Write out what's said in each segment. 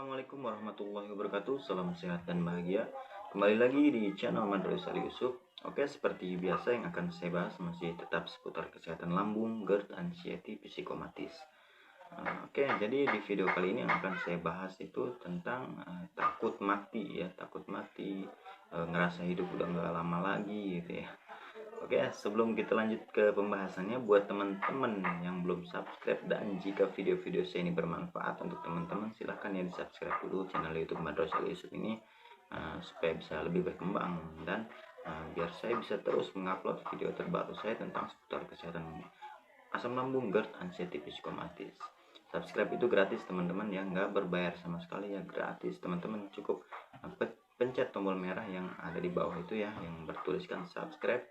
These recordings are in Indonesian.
Assalamualaikum warahmatullahi wabarakatuh. Salam sehat dan bahagia. Kembali lagi di channel Madrus Ali Yusuf. Oke, seperti biasa yang akan saya bahas masih tetap seputar kesehatan lambung, GERD, anxiety, psikomatis. Oke, jadi di video kali ini yang akan saya bahas itu tentang takut mati ya, takut mati, ngerasa hidup udah nggak lama lagi gitu ya. Oke, sebelum kita lanjut ke pembahasannya, buat teman-teman yang belum subscribe dan jika video-video saya ini bermanfaat untuk teman-teman, silahkan ya di subscribe dulu channel YouTube Madrus Ali Yusuf ini supaya bisa lebih berkembang dan biar saya bisa terus mengupload video terbaru saya tentang seputar kesehatan asam lambung, GERD, anxiety, psikomatis. Subscribe itu gratis teman-teman ya, nggak berbayar sama sekali ya, gratis teman-teman. Cukup pencet tombol merah yang ada di bawah itu ya, yang bertuliskan subscribe.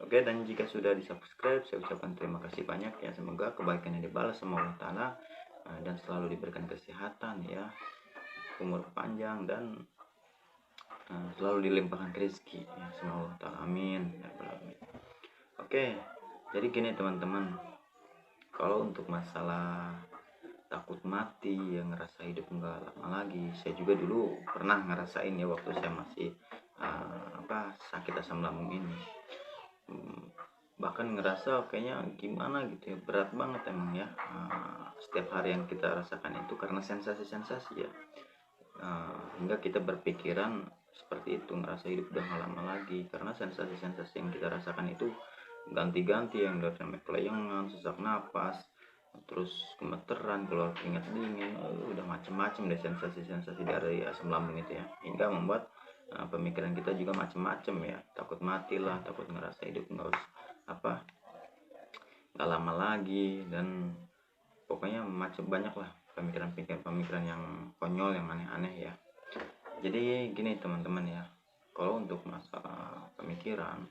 Oke, dan jika sudah di subscribe, saya ucapkan terima kasih banyak ya. Semoga kebaikannya dibalas sama Allah Ta'ala dan selalu diberikan kesehatan ya, umur panjang dan selalu dilimpahkan rezeki ya, semoga Allah Ta'ala, amin ya Rabbal alamin. Oke, jadi gini teman-teman, kalau untuk masalah takut mati ya, ngerasa hidup nggak lama lagi, saya juga dulu pernah ngerasain ya waktu saya masih sakit asam lambung ini. Bahkan ngerasa kayaknya gimana gitu ya, berat banget emang ya. Setiap hari yang kita rasakan itu karena sensasi-sensasi ya, hingga kita berpikiran seperti itu, ngerasa hidup udah gak lama lagi karena sensasi-sensasi yang kita rasakan itu ganti-ganti, yang dari kelayangan, sesak napas, terus gemeteran, keluar keringat dingin, udah macem-macem deh sensasi-sensasi dari asam lambung itu ya, hingga membuat pemikiran kita juga macem-macem ya, takut mati lah, takut ngerasa hidup nggak lama lagi, dan pokoknya macam banyak lah pemikiran yang konyol, yang aneh-aneh ya. Jadi gini teman-teman ya, kalau untuk masalah pemikiran,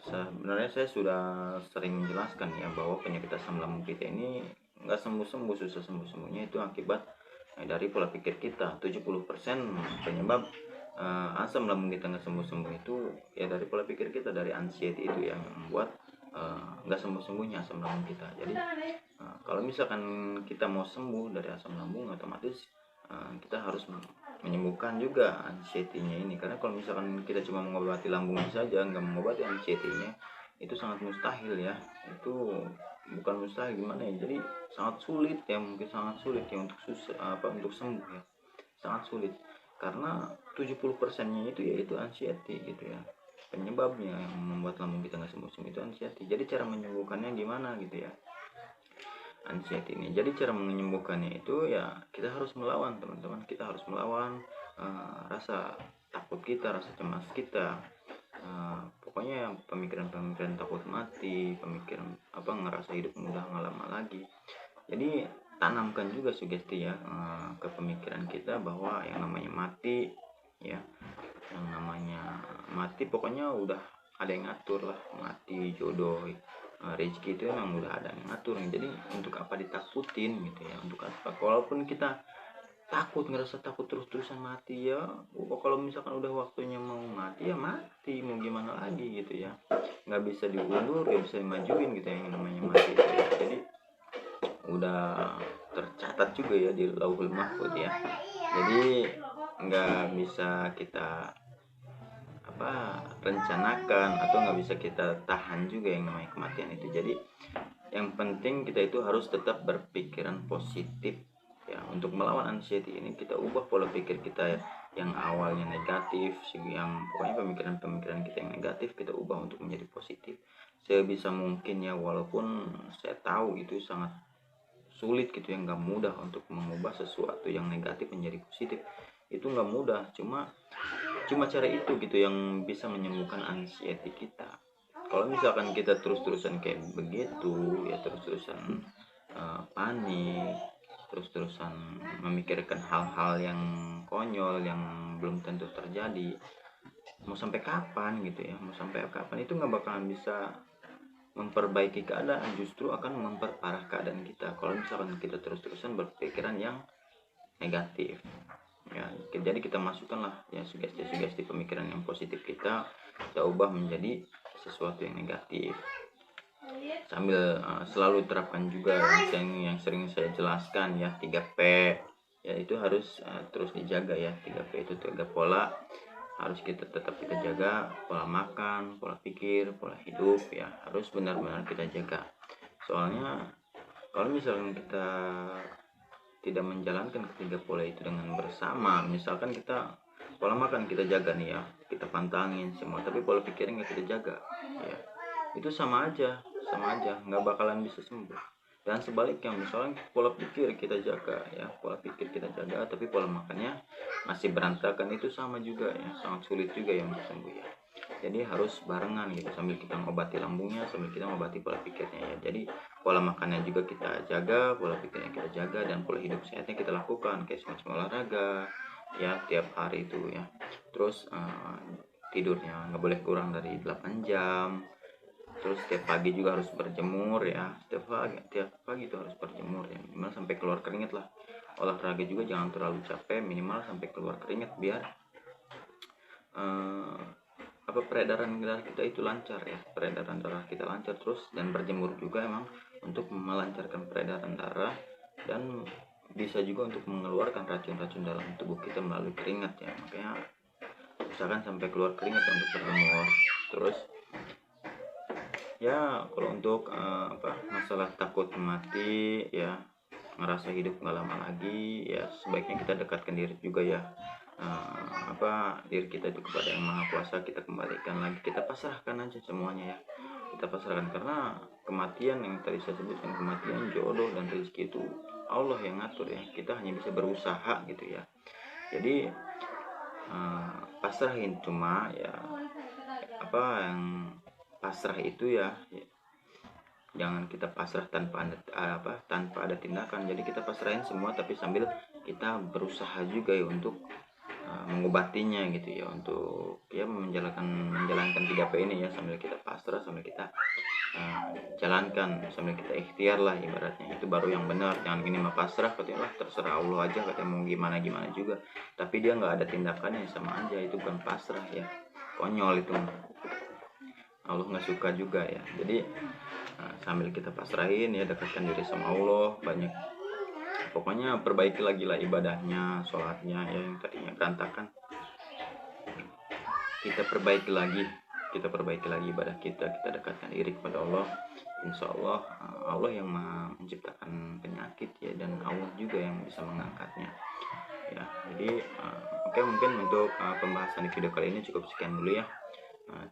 sebenarnya saya sudah sering menjelaskan ya bahwa penyakit asam lambung kita ini nggak sembuh-sembuh, susah sembuh-sembuhnya itu akibat dari pola pikir kita. 70% penyebab asam lambung kita nggak sembuh-sembuh itu ya dari pola pikir kita, dari anxiety itu yang membuat nggak sembuh-sembuhnya asam lambung kita. Jadi kalau misalkan kita mau sembuh dari asam lambung, otomatis kita harus menyembuhkan juga anxiety-nya ini, karena kalau misalkan kita cuma mengobati lambungnya saja, nggak mengobati anxiety-nya, itu sangat mustahil ya. Itu bukan mustahil, gimana ya, jadi sangat sulit ya, mungkin sangat sulit ya untuk sembuh ya, sangat sulit, karena 70%-nya itu yaitu anxiety gitu ya. Penyebabnya yang membuat lambung kita nggak sembuh-sembuh itu anxiety. Jadi cara menyembuhkannya gimana gitu ya, anxiety ini. Jadi cara menyembuhkannya itu ya kita harus melawan teman-teman, kita harus melawan rasa takut kita, rasa cemas kita, pokoknya pemikiran-pemikiran takut mati, pemikiran ngerasa hidup mudah nggak lama lagi. Jadi tanamkan juga sugesti ya ke pemikiran kita bahwa yang namanya mati ya, yang namanya mati pokoknya udah ada yang ngatur lah, mati, jodoh, rezeki itu emang udah ada yang ngatur. Jadi untuk apa ditakutin gitu ya, untuk apa? Walaupun kita takut, ngerasa takut terus-terusan mati ya, kalau misalkan udah waktunya mau mati ya mati, mau gimana lagi gitu ya, nggak bisa diundur, nggak bisa dimajuin gitu ya, yang namanya mati itu ya. Jadi udah tercatat juga ya di Lauhul Mahfuz ya, jadi nggak bisa kita rencanakan atau nggak bisa kita tahan juga yang namanya kematian itu. Jadi yang penting kita itu harus tetap berpikiran positif ya. Untuk melawan anxiety ini kita ubah pola pikir kita yang awalnya negatif, yang pokoknya pemikiran-pemikiran kita yang negatif kita ubah untuk menjadi positif sebisa mungkin ya. Walaupun saya tahu itu sangat sulit gitu ya, nggak mudah untuk mengubah sesuatu yang negatif menjadi positif, itu nggak mudah. Cuma cara itu gitu yang bisa menyembuhkan anxiety kita. Kalau misalkan kita terus-terusan kayak begitu ya, terus-terusan panik, terus-terusan memikirkan hal-hal yang konyol yang belum tentu terjadi, mau sampai kapan gitu ya, mau sampai kapan itu nggak bakalan bisa memperbaiki keadaan, justru akan memperparah keadaan kita kalau misalkan kita terus-terusan berpikiran yang negatif ya. Jadi kita masukkanlah ya sugesti-sugesti pemikiran yang positif kita ubah menjadi sesuatu yang negatif. sambil selalu terapkan juga yang sering saya jelaskan ya, 3P ya, itu harus terus dijaga ya. 3P itu 3 pola harus tetap kita jaga. Pola makan, pola pikir, pola hidup ya, harus benar-benar kita jaga. Soalnya kalau misalkan kita tidak menjalankan ketiga pola itu dengan bersama, misalkan kita pola makan kita jaga nih ya, kita pantangin semua, tapi pola pikirnya nggak kita jaga ya, itu sama aja nggak bakalan bisa sembuh. Dan sebaliknya, misalnya pola pikir kita jaga ya, pola pikir kita jaga tapi pola makannya masih berantakan, itu sama juga ya, sangat sulit juga yang untuk sembuh ya. Jadi harus barengan gitu, sambil kita mengobati lambungnya sambil kita mengobati pola pikirnya ya. Jadi pola makannya juga kita jaga, pola pikirnya kita jaga, dan pola hidup sehatnya kita lakukan kayak semacam olahraga ya tiap hari itu ya. Terus tidurnya nggak boleh kurang dari 8 jam. Terus setiap pagi juga harus berjemur ya, setiap pagi itu harus berjemur ya, minimal sampai keluar keringat lah. Olahraga juga jangan terlalu capek, minimal sampai keluar keringat biar peredaran darah kita itu lancar ya, peredaran darah kita lancar. Terus dan berjemur juga emang untuk melancarkan peredaran darah, dan bisa juga untuk mengeluarkan racun-racun dalam tubuh kita melalui keringat ya. Makanya usahakan sampai keluar keringat untuk berjemur. Terus ya kalau untuk masalah takut mati ya, ngerasa hidup nggak lama lagi ya, sebaiknya kita dekatkan diri juga ya, diri kita kepada yang maha kuasa, kita kembalikan lagi, kita pasrahkan aja semuanya ya, kita pasrahkan. Karena kematian yang tadi saya sebutkan, kematian, jodoh, dan rezeki itu Allah yang ngatur ya, kita hanya bisa berusaha gitu ya. Jadi pasrahin, cuma ya yang pasrah itu ya, jangan kita pasrah tanpa ada tindakan. Jadi kita pasrahin semua tapi sambil kita berusaha juga ya untuk mengobatinya gitu ya, untuk ya menjalankan 3P ini ya, sambil kita pasrah, sambil kita jalankan, sambil kita ikhtiar lah ibaratnya. Itu baru yang benar. Jangan gini mah pasrah, katanya lah terserah Allah aja, katanya mau gimana juga, tapi dia nggak ada tindakannya, sama aja itu bukan pasrah ya, konyol itu. Allah nggak suka juga ya. Jadi sambil kita pasrahin ya, dekatkan diri sama Allah banyak, pokoknya perbaiki lagi lah ibadahnya, sholatnya ya, yang tadinya berantakan kita perbaiki lagi ibadah kita dekatkan diri kepada Allah. Insya Allah Allah yang menciptakan penyakit ya, dan Allah juga yang bisa mengangkatnya ya. Jadi oke, mungkin untuk pembahasan di video kali ini cukup sekian dulu ya.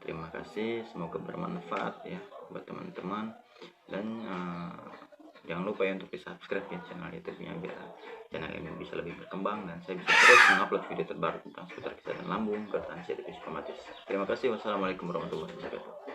Terima kasih, semoga bermanfaat ya buat teman-teman, dan jangan lupa ya untuk di subscribe ya channel YouTube-nya, biar channel ini bisa lebih berkembang dan saya bisa terus mengupload video terbaru tentang seputar kesehatan lambung, gerd, ansi, dan psikomatis. Terima kasih, wassalamualaikum warahmatullahi wabarakatuh.